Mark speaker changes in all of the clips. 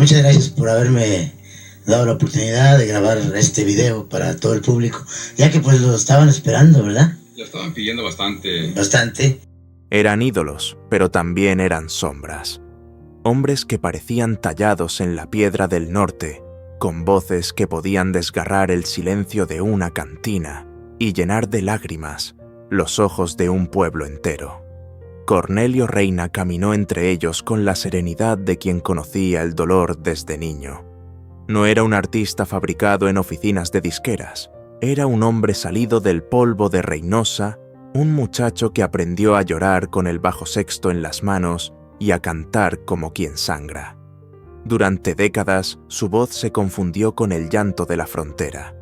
Speaker 1: muchas gracias por haberme dado la oportunidad de grabar este video para todo el público, ya que pues lo estaban esperando, ¿verdad?
Speaker 2: Lo estaban pidiendo bastante.
Speaker 1: Bastante.
Speaker 3: Eran ídolos, pero también eran sombras. Hombres que parecían tallados en la piedra del norte, con voces que podían desgarrar el silencio de una cantina y llenar de lágrimas los ojos de un pueblo entero. Cornelio Reina caminó entre ellos con la serenidad de quien conocía el dolor desde niño. No era un artista fabricado en oficinas de disqueras, era un hombre salido del polvo de Reynosa, un muchacho que aprendió a llorar con el bajo sexto en las manos y a cantar como quien sangra. Durante décadas, su voz se confundió con el llanto de la frontera,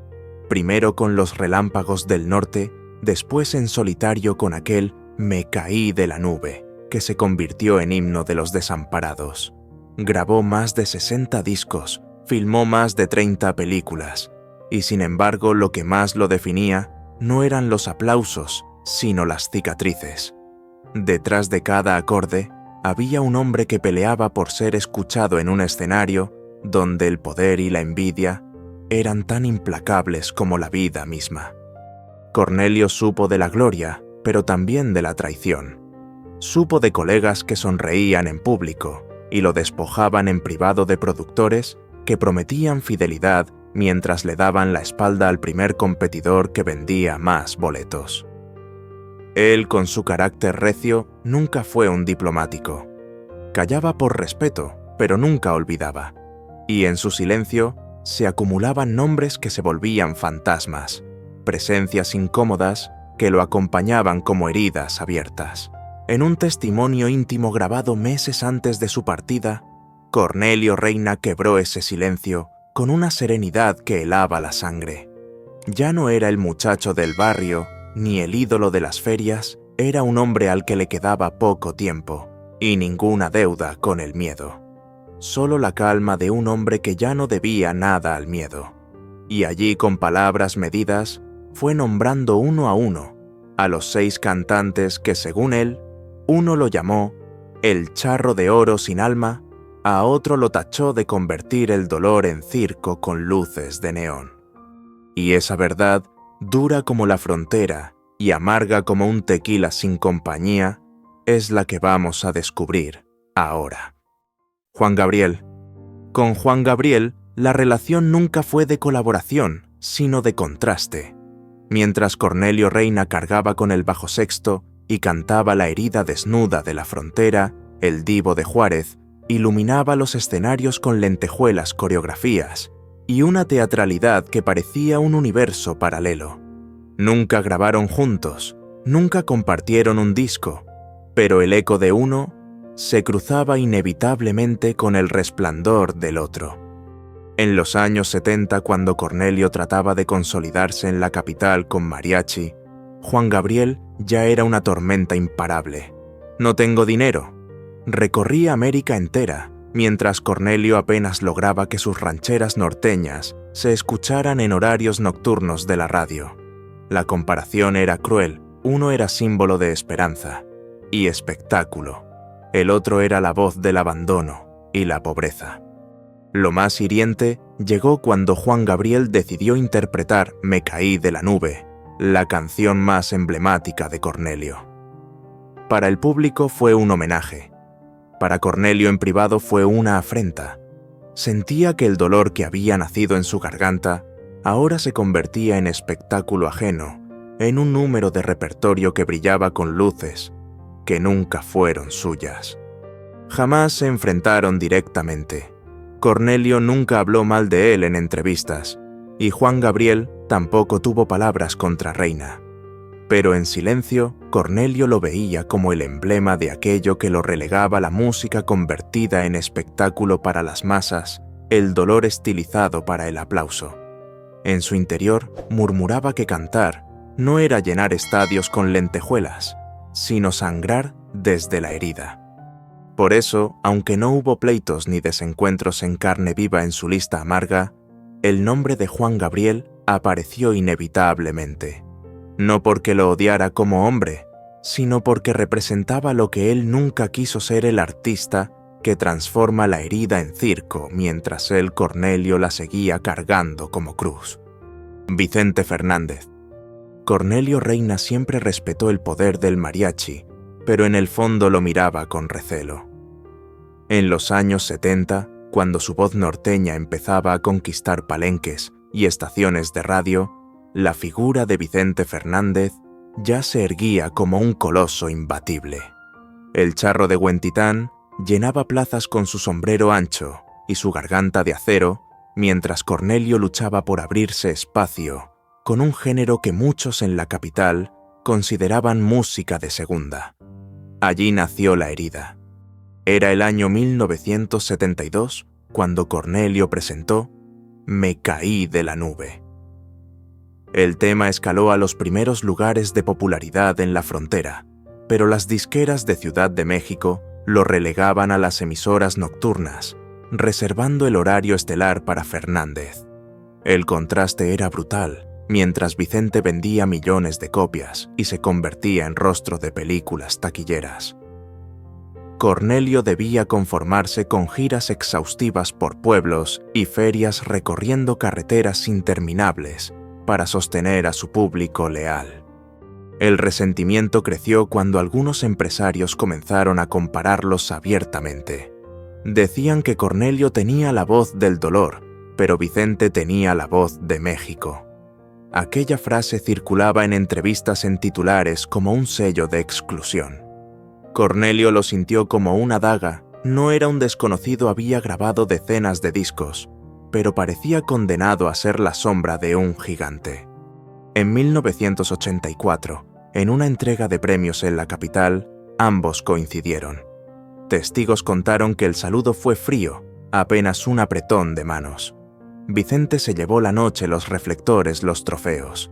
Speaker 3: primero con los relámpagos del norte, después en solitario con aquel «Me caí de la nube», que se convirtió en himno de los desamparados. Grabó más de 60 discos, filmó más de 30 películas, y sin embargo lo que más lo definía no eran los aplausos, sino las cicatrices. Detrás de cada acorde había un hombre que peleaba por ser escuchado en un escenario donde el poder y la envidia eran tan implacables como la vida misma. Cornelio supo de la gloria, pero también de la traición. Supo de colegas que sonreían en público y lo despojaban en privado de productores que prometían fidelidad mientras le daban la espalda al primer competidor que vendía más boletos. Él, con su carácter recio, nunca fue un diplomático. Callaba por respeto, pero nunca olvidaba. Y en su silencio se acumulaban nombres que se volvían fantasmas, presencias incómodas que lo acompañaban como heridas abiertas. En un testimonio íntimo grabado meses antes de su partida, Cornelio Reina quebró ese silencio con una serenidad que helaba la sangre. Ya no era el muchacho del barrio, ni el ídolo de las ferias, era un hombre al que le quedaba poco tiempo y ninguna deuda con el miedo. Solo la calma de un hombre que ya no debía nada al miedo. Y allí, con palabras medidas, fue nombrando uno a los 6 cantantes que, según él, uno lo llamó el charro de oro sin alma, a otro lo tachó de convertir el dolor en circo con luces de neón. Y esa verdad, dura como la frontera y amarga como un tequila sin compañía, es la que vamos a descubrir ahora. Juan Gabriel. Con Juan Gabriel, la relación nunca fue de colaboración, sino de contraste. Mientras Cornelio Reina cargaba con el bajo sexto y cantaba la herida desnuda de la frontera, el divo de Juárez iluminaba los escenarios con lentejuelas coreografías y una teatralidad que parecía un universo paralelo. Nunca grabaron juntos, nunca compartieron un disco, pero el eco de uno se cruzaba inevitablemente con el resplandor del otro. En los años 70, cuando Cornelio trataba de consolidarse en la capital con mariachi, Juan Gabriel ya era una tormenta imparable. No tengo dinero. Recorría América entera, mientras Cornelio apenas lograba que sus rancheras norteñas se escucharan en horarios nocturnos de la radio. La comparación era cruel, uno era símbolo de esperanza y espectáculo, el otro era la voz del abandono y la pobreza. Lo más hiriente llegó cuando Juan Gabriel decidió interpretar Me caí de la nube, la canción más emblemática de Cornelio. Para el público fue un homenaje. Para Cornelio en privado fue una afrenta. Sentía que el dolor que había nacido en su garganta ahora se convertía en espectáculo ajeno, en un número de repertorio que brillaba con luces que nunca fueron suyas. Jamás se enfrentaron directamente. Cornelio nunca habló mal de él en entrevistas, y Juan Gabriel tampoco tuvo palabras contra Reina. Pero en silencio, Cornelio lo veía como el emblema de aquello que lo relegaba a la música convertida en espectáculo para las masas, el dolor estilizado para el aplauso. En su interior murmuraba que cantar no era llenar estadios con lentejuelas, sino sangrar desde la herida. Por eso, aunque no hubo pleitos ni desencuentros en carne viva en su lista amarga, el nombre de Juan Gabriel apareció inevitablemente. No porque lo odiara como hombre, sino porque representaba lo que él nunca quiso ser: el artista que transforma la herida en circo mientras él, Cornelio, la seguía cargando como cruz. Vicente Fernández. Cornelio Reina siempre respetó el poder del mariachi, pero en el fondo lo miraba con recelo. En los años 70, cuando su voz norteña empezaba a conquistar palenques y estaciones de radio, la figura de Vicente Fernández ya se erguía como un coloso imbatible. El charro de Huentitán llenaba plazas con su sombrero ancho y su garganta de acero, mientras Cornelio luchaba por abrirse espacio con un género que muchos en la capital consideraban música de segunda. Allí nació la herida. Era el año 1972 cuando Cornelio presentó Me caí de la nube. El tema escaló a los primeros lugares de popularidad en la frontera, pero las disqueras de Ciudad de México lo relegaban a las emisoras nocturnas, reservando el horario estelar para Fernández. El contraste era brutal, mientras Vicente vendía millones de copias y se convertía en rostro de películas taquilleras. Cornelio debía conformarse con giras exhaustivas por pueblos y ferias recorriendo carreteras interminables para sostener a su público leal. El resentimiento creció cuando algunos empresarios comenzaron a compararlos abiertamente. Decían que Cornelio tenía la voz del dolor, pero Vicente tenía la voz de México. Aquella frase circulaba en entrevistas en titulares como un sello de exclusión. Cornelio lo sintió como una daga. No era un desconocido, había grabado decenas de discos, pero parecía condenado a ser la sombra de un gigante. En 1984, en una entrega de premios en la capital, ambos coincidieron. Testigos contaron que el saludo fue frío, apenas un apretón de manos. Vicente se llevó la noche, los reflectores, los trofeos.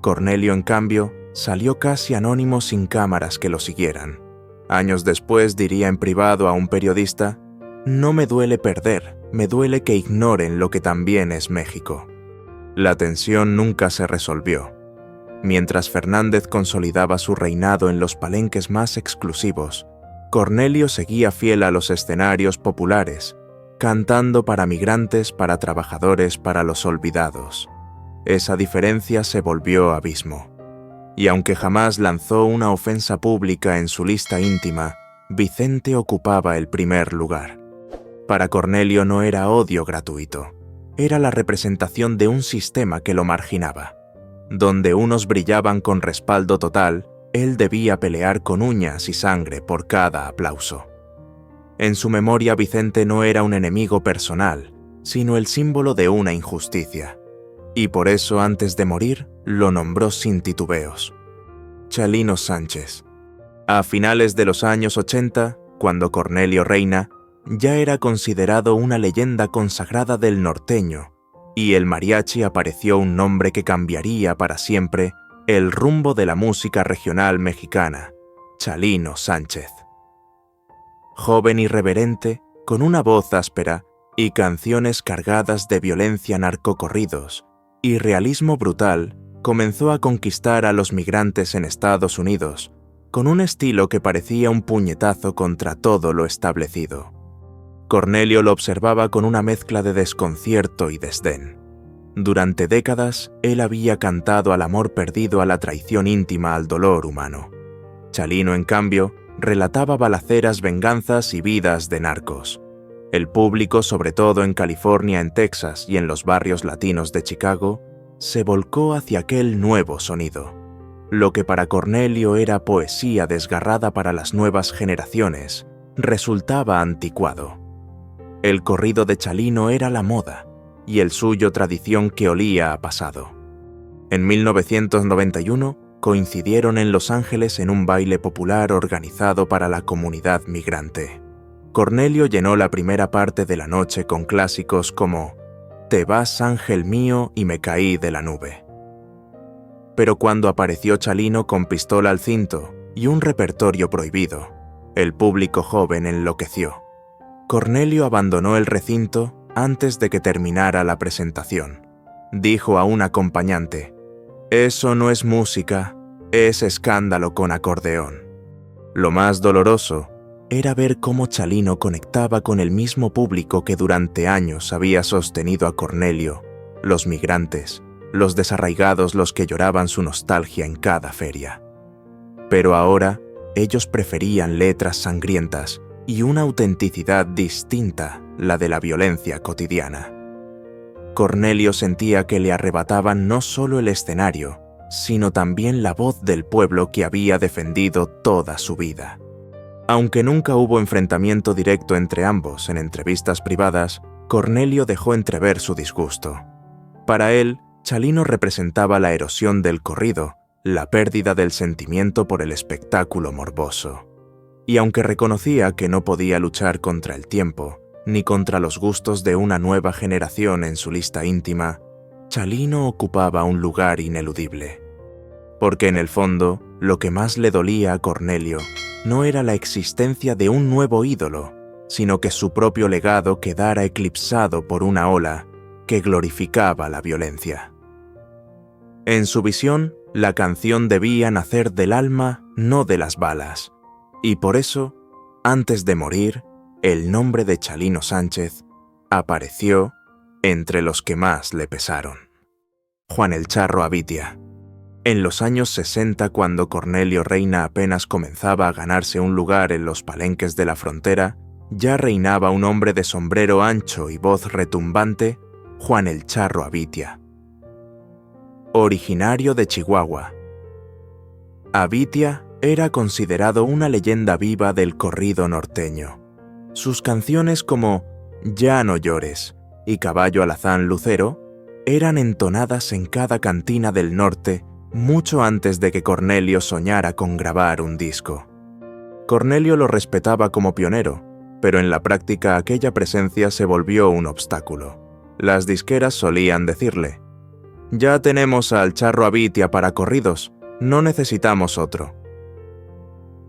Speaker 3: Cornelio, en cambio, salió casi anónimo sin cámaras que lo siguieran. Años después diría en privado a un periodista: «No me duele perder, me duele que ignoren lo que también es México». La tensión nunca se resolvió. Mientras Fernández consolidaba su reinado en los palenques más exclusivos, Cornelio seguía fiel a los escenarios populares, cantando para migrantes, para trabajadores, para los olvidados. Esa diferencia se volvió abismo. Y aunque jamás lanzó una ofensa pública en su lista íntima, Vicente ocupaba el primer lugar. Para Cornelio no era odio gratuito, era la representación de un sistema que lo marginaba. Donde unos brillaban con respaldo total, él debía pelear con uñas y sangre por cada aplauso. En su memoria, Vicente no era un enemigo personal, sino el símbolo de una injusticia. Y por eso, antes de morir, lo nombró sin titubeos: Chalino Sánchez. A finales de los años 80, cuando Cornelio Reina ya era considerado una leyenda consagrada del norteño, y el mariachi, apareció un nombre que cambiaría para siempre el rumbo de la música regional mexicana: Chalino Sánchez. Joven irreverente, con una voz áspera y canciones cargadas de violencia, narcocorridos y realismo brutal, comenzó a conquistar a los migrantes en Estados Unidos, con un estilo que parecía un puñetazo contra todo lo establecido. Cornelio lo observaba con una mezcla de desconcierto y desdén. Durante décadas, él había cantado al amor perdido, a la traición íntima, al dolor humano. Chalino, en cambio, relataba balaceras, venganzas y vidas de narcos. El público, sobre todo en California, en Texas y en los barrios latinos de Chicago, se volcó hacia aquel nuevo sonido. Lo que para Cornelio era poesía desgarrada para las nuevas generaciones, resultaba anticuado. El corrido de Chalino era la moda, y el suyo tradición que olía a pasado. En 1991, coincidieron en Los Ángeles en un baile popular organizado para la comunidad migrante. Cornelio llenó la primera parte de la noche con clásicos como «Te vas, ángel mío» y «Me caí de la nube». Pero cuando apareció Chalino con pistola al cinto y un repertorio prohibido, el público joven enloqueció. Cornelio abandonó el recinto antes de que terminara la presentación. Dijo a un acompañante: «Eso no es música, es escándalo con acordeón». Lo más doloroso era ver cómo Chalino conectaba con el mismo público que durante años había sostenido a Cornelio, los migrantes, los desarraigados, los que lloraban su nostalgia en cada feria. Pero ahora ellos preferían letras sangrientas y una autenticidad distinta, la de la violencia cotidiana. Cornelio sentía que le arrebataban no solo el escenario, sino también la voz del pueblo que había defendido toda su vida. Aunque nunca hubo enfrentamiento directo entre ambos en entrevistas privadas, Cornelio dejó entrever su disgusto. Para él, Chalino representaba la erosión del corrido, la pérdida del sentimiento por el espectáculo morboso. Y aunque reconocía que no podía luchar contra el tiempo, ni contra los gustos de una nueva generación en su lista íntima, Chalino ocupaba un lugar ineludible. Porque en el fondo, lo que más le dolía a Cornelio no era la existencia de un nuevo ídolo, sino que su propio legado quedara eclipsado por una ola que glorificaba la violencia. En su visión, la canción debía nacer del alma, no de las balas, y por eso, antes de morir, el nombre de Chalino Sánchez apareció entre los que más le pesaron. Juan el Charro Abitia. En los años 60, cuando Cornelio Reina apenas comenzaba a ganarse un lugar en los palenques de la frontera, ya reinaba un hombre de sombrero ancho y voz retumbante, Juan el Charro Abitia. Originario de Chihuahua, Abitia era considerado una leyenda viva del corrido norteño. Sus canciones como Ya no llores y Caballo alazán lucero eran entonadas en cada cantina del norte mucho antes de que Cornelio soñara con grabar un disco. Cornelio lo respetaba como pionero, pero en la práctica aquella presencia se volvió un obstáculo. Las disqueras solían decirle: «Ya tenemos al Charro Abitia para corridos, no necesitamos otro».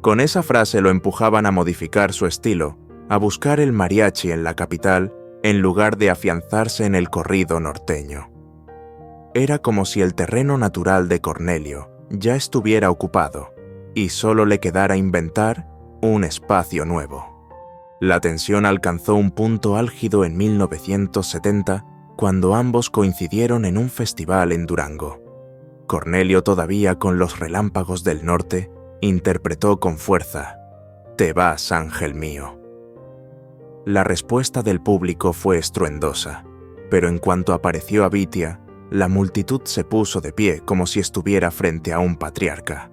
Speaker 3: Con esa frase lo empujaban a modificar su estilo, a buscar el mariachi en la capital en lugar de afianzarse en el corrido norteño. Era como si el terreno natural de Cornelio ya estuviera ocupado y solo le quedara inventar un espacio nuevo. La tensión alcanzó un punto álgido en 1970, cuando ambos coincidieron en un festival en Durango. Cornelio, todavía con los relámpagos del norte, interpretó con fuerza «Te vas, ángel mío». La respuesta del público fue estruendosa, pero en cuanto apareció Abitia, la multitud se puso de pie como si estuviera frente a un patriarca.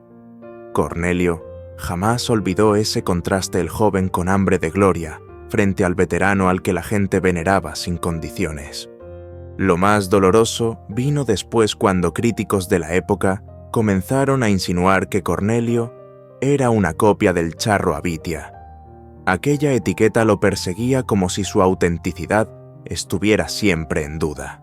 Speaker 3: Cornelio jamás olvidó ese contraste, el joven con hambre de gloria frente al veterano al que la gente veneraba sin condiciones. Lo más doloroso vino después, cuando críticos de la época comenzaron a insinuar que Cornelio era una copia del Charro Abitia. Aquella etiqueta lo perseguía como si su autenticidad estuviera siempre en duda.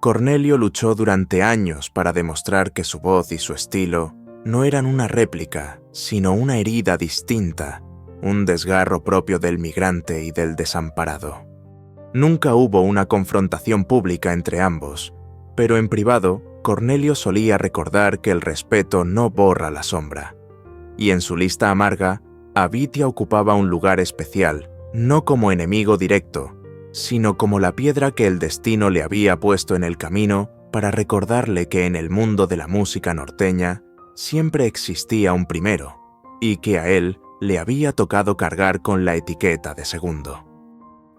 Speaker 3: Cornelio luchó durante años para demostrar que su voz y su estilo no eran una réplica, sino una herida distinta, un desgarro propio del migrante y del desamparado. Nunca hubo una confrontación pública entre ambos, pero en privado, Cornelio solía recordar que el respeto no borra la sombra. Y en su lista amarga, Abitia ocupaba un lugar especial, no como enemigo directo, sino como la piedra que el destino le había puesto en el camino para recordarle que en el mundo de la música norteña siempre existía un primero, y que a él le había tocado cargar con la etiqueta de segundo.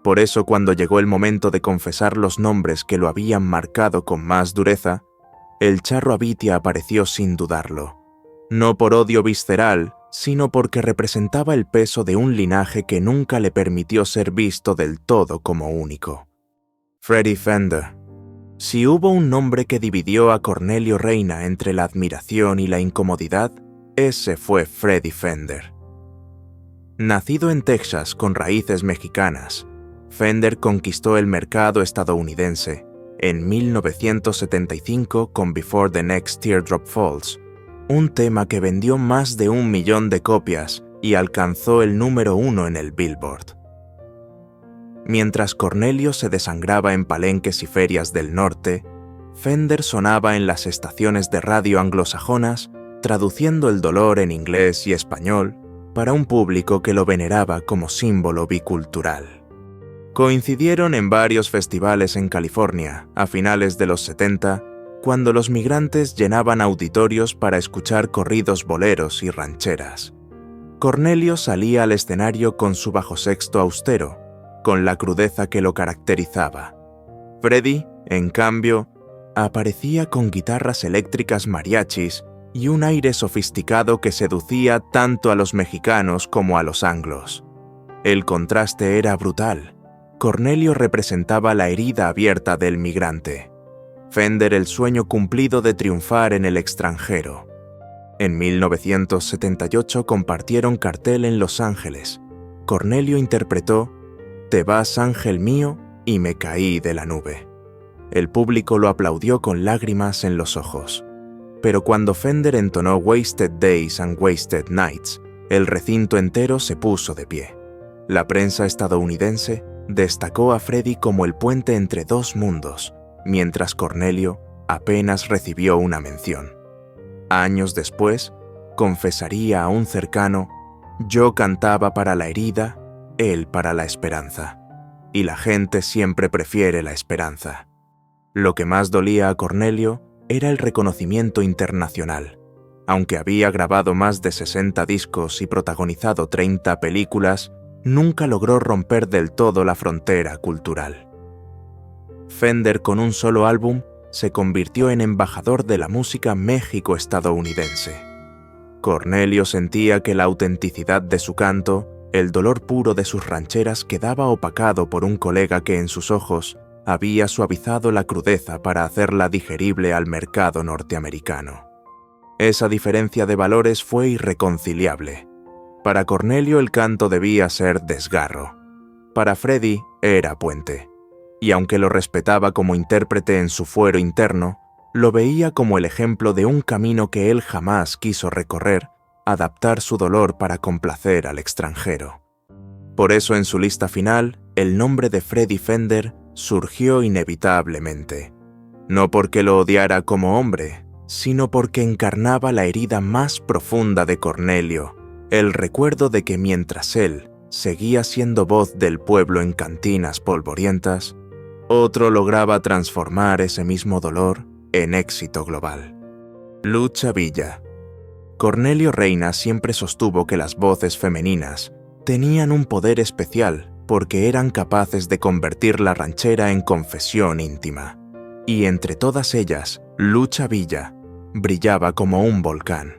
Speaker 3: Por eso, cuando llegó el momento de confesar los nombres que lo habían marcado con más dureza, el Charro Abitia apareció sin dudarlo, no por odio visceral, sino porque representaba el peso de un linaje que nunca le permitió ser visto del todo como único. Freddie Fender. Si hubo un nombre que dividió a Cornelio Reina entre la admiración y la incomodidad, ese fue Freddie Fender. Nacido en Texas con raíces mexicanas, Fender conquistó el mercado estadounidense en 1975 con Before the Next Teardrop Falls, un tema que vendió más de 1 millón de copias y alcanzó el número 1 en el Billboard. Mientras Cornelio se desangraba en palenques y ferias del norte, Fender sonaba en las estaciones de radio anglosajonas, traduciendo el dolor en inglés y español para un público que lo veneraba como símbolo bicultural. Coincidieron en varios festivales en California a finales de los 70, cuando los migrantes llenaban auditorios para escuchar corridos boleros y rancheras. Cornelio salía al escenario con su bajo sexto austero, con la crudeza que lo caracterizaba. Freddie, en cambio, aparecía con guitarras eléctricas mariachis y un aire sofisticado que seducía tanto a los mexicanos como a los anglos. El contraste era brutal. Cornelio representaba la herida abierta del migrante. Fender el sueño cumplido de triunfar en el extranjero. En 1978 compartieron cartel en Los Ángeles. Cornelio interpretó «Te vas, ángel mío», y me caí de la nube. El público lo aplaudió con lágrimas en los ojos. Pero cuando Fender entonó Wasted Days and Wasted Nights, el recinto entero se puso de pie. La prensa estadounidense destacó a Freddie como el puente entre dos mundos, mientras Cornelio apenas recibió una mención. Años después, confesaría a un cercano: «Yo cantaba para la herida, él para la esperanza. Y la gente siempre prefiere la esperanza». Lo que más dolía a Cornelio era el reconocimiento internacional. Aunque había grabado más de 60 discos y protagonizado 30 películas, nunca logró romper del todo la frontera cultural. Fender, con un solo álbum, se convirtió en embajador de la música méxico-estadounidense. Cornelio sentía que la autenticidad de su canto, el dolor puro de sus rancheras, quedaba opacado por un colega que en sus ojos había suavizado la crudeza para hacerla digerible al mercado norteamericano. Esa diferencia de valores fue irreconciliable. Para Cornelio el canto debía ser desgarro. Para Freddie era puente. Y aunque lo respetaba como intérprete en su fuero interno, lo veía como el ejemplo de un camino que él jamás quiso recorrer: adaptar su dolor para complacer al extranjero. Por eso en su lista final, el nombre de Freddie Fender surgió inevitablemente. No porque lo odiara como hombre, sino porque encarnaba la herida más profunda de Cornelio, el recuerdo de que mientras él seguía siendo voz del pueblo en cantinas polvorientas, otro lograba transformar ese mismo dolor en éxito global. Lucha Villa. Cornelio Reina siempre sostuvo que las voces femeninas tenían un poder especial porque eran capaces de convertir la ranchera en confesión íntima. Y entre todas ellas, Lucha Villa brillaba como un volcán.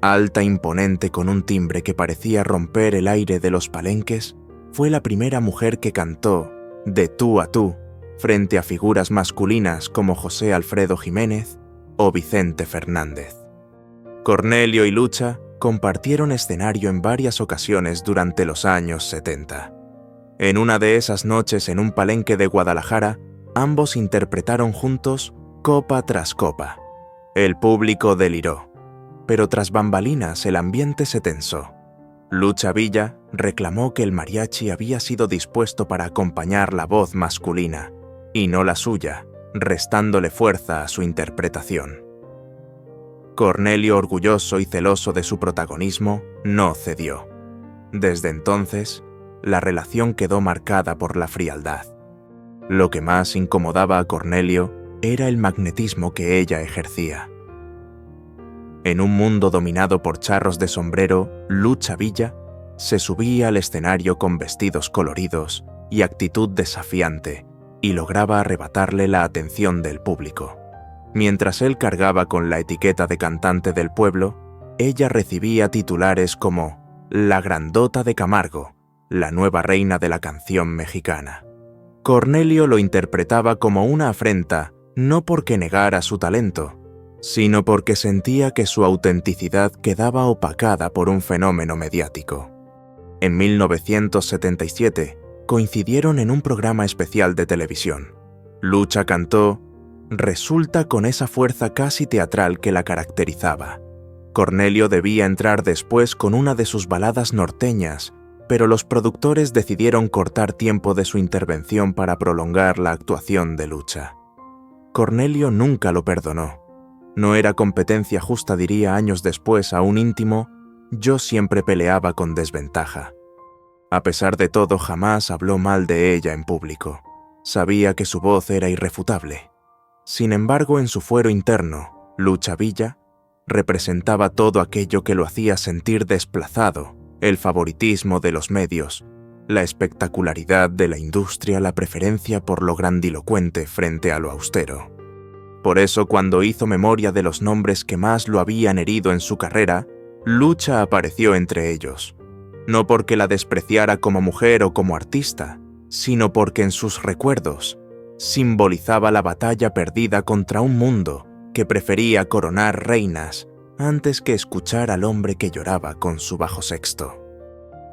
Speaker 3: Alta, imponente, con un timbre que parecía romper el aire de los palenques, fue la primera mujer que cantó de tú a tú frente a figuras masculinas como José Alfredo Jiménez o Vicente Fernández. Cornelio y Lucha compartieron escenario en varias ocasiones durante los años 70. En una de esas noches en un palenque de Guadalajara, ambos interpretaron juntos Copa tras Copa. El público deliró, pero tras bambalinas el ambiente se tensó. Lucha Villa reclamó que el mariachi había sido dispuesto para acompañar la voz masculina, y no la suya, restándole fuerza a su interpretación. Cornelio, orgulloso y celoso de su protagonismo, no cedió. Desde entonces, la relación quedó marcada por la frialdad. Lo que más incomodaba a Cornelio era el magnetismo que ella ejercía. En un mundo dominado por charros de sombrero, Lucha Villa se subía al escenario con vestidos coloridos y actitud desafiante y lograba arrebatarle la atención del público. Mientras él cargaba con la etiqueta de cantante del pueblo, ella recibía titulares como «La Grandota de Camargo», la nueva reina de la canción mexicana. Cornelio lo interpretaba como una afrenta, no porque negara su talento, sino porque sentía que su autenticidad quedaba opacada por un fenómeno mediático. En 1977, coincidieron en un programa especial de televisión. Lucha cantó «Resulta» con esa fuerza casi teatral que la caracterizaba. Cornelio debía entrar después con una de sus baladas norteñas, pero los productores decidieron cortar tiempo de su intervención para prolongar la actuación de Lucha. Cornelio nunca lo perdonó. No era competencia justa, diría años después a un íntimo, yo siempre peleaba con desventaja. A pesar de todo, jamás habló mal de ella en público. Sabía que su voz era irrefutable. Sin embargo, en su fuero interno, Lucha Villa representaba todo aquello que lo hacía sentir desplazado: el favoritismo de los medios, la espectacularidad de la industria, la preferencia por lo grandilocuente frente a lo austero. Por eso, cuando hizo memoria de los nombres que más lo habían herido en su carrera, Lucha apareció entre ellos. No porque la despreciara como mujer o como artista, sino porque en sus recuerdos simbolizaba la batalla perdida contra un mundo que prefería coronar reinas antes que escuchar al hombre que lloraba con su bajo sexto.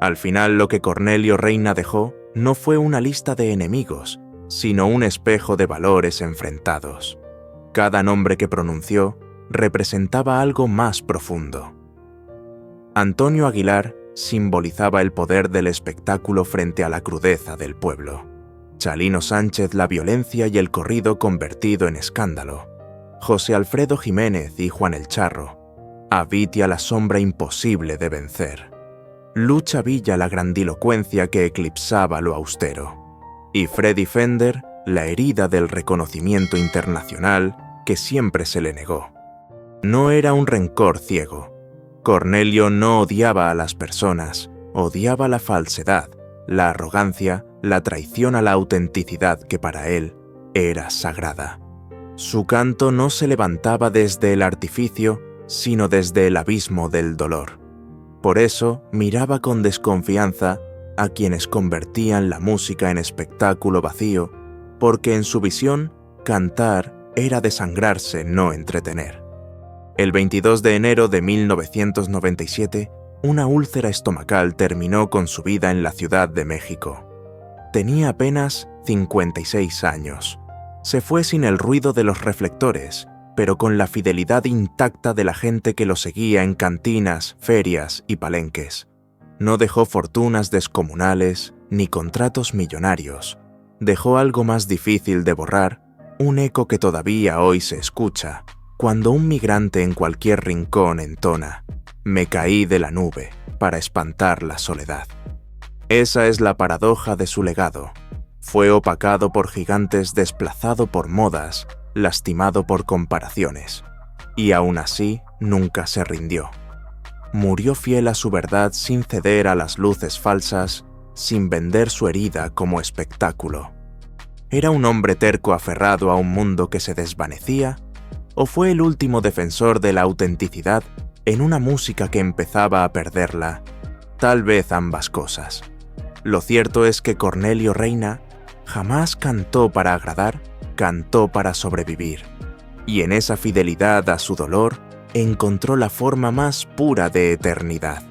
Speaker 3: Al final, lo que Cornelio Reina dejó no fue una lista de enemigos, sino un espejo de valores enfrentados. Cada nombre que pronunció representaba algo más profundo. Antonio Aguilar simbolizaba el poder del espectáculo frente a la crudeza del pueblo. Chalino Sánchez, la violencia y el corrido convertido en escándalo. José Alfredo Jiménez y Juan el Charro. Avitia, la sombra imposible de vencer. Lucha Villa, la grandilocuencia que eclipsaba lo austero. Y Freddy Fender, la herida del reconocimiento internacional que siempre se le negó. No era un rencor ciego. Cornelio no odiaba a las personas, odiaba la falsedad, la arrogancia, la traición a la autenticidad que para él era sagrada. Su canto no se levantaba desde el artificio, sino desde el abismo del dolor. Por eso miraba con desconfianza a quienes convertían la música en espectáculo vacío, porque en su visión, cantar era desangrarse, no entretener. El 22 de enero de 1997, una úlcera estomacal terminó con su vida en la Ciudad de México. Tenía apenas 56 años. Se fue sin el ruido de los reflectores, pero con la fidelidad intacta de la gente que lo seguía en cantinas, ferias y palenques. No dejó fortunas descomunales ni contratos millonarios. Dejó algo más difícil de borrar, un eco que todavía hoy se escucha, cuando un migrante en cualquier rincón entona: «Me caí de la nube para espantar la soledad». Esa es la paradoja de su legado. Fue opacado por gigantes, desplazado por modas, lastimado por comparaciones. Y aún así, nunca se rindió. Murió fiel a su verdad sin ceder a las luces falsas, sin vender su herida como espectáculo. ¿Era un hombre terco aferrado a un mundo que se desvanecía? ¿O fue el último defensor de la autenticidad en una música que empezaba a perderla? Tal vez ambas cosas. Lo cierto es que Cornelio Reina jamás cantó para agradar, cantó para sobrevivir. Y en esa fidelidad a su dolor encontró la forma más pura de eternidad.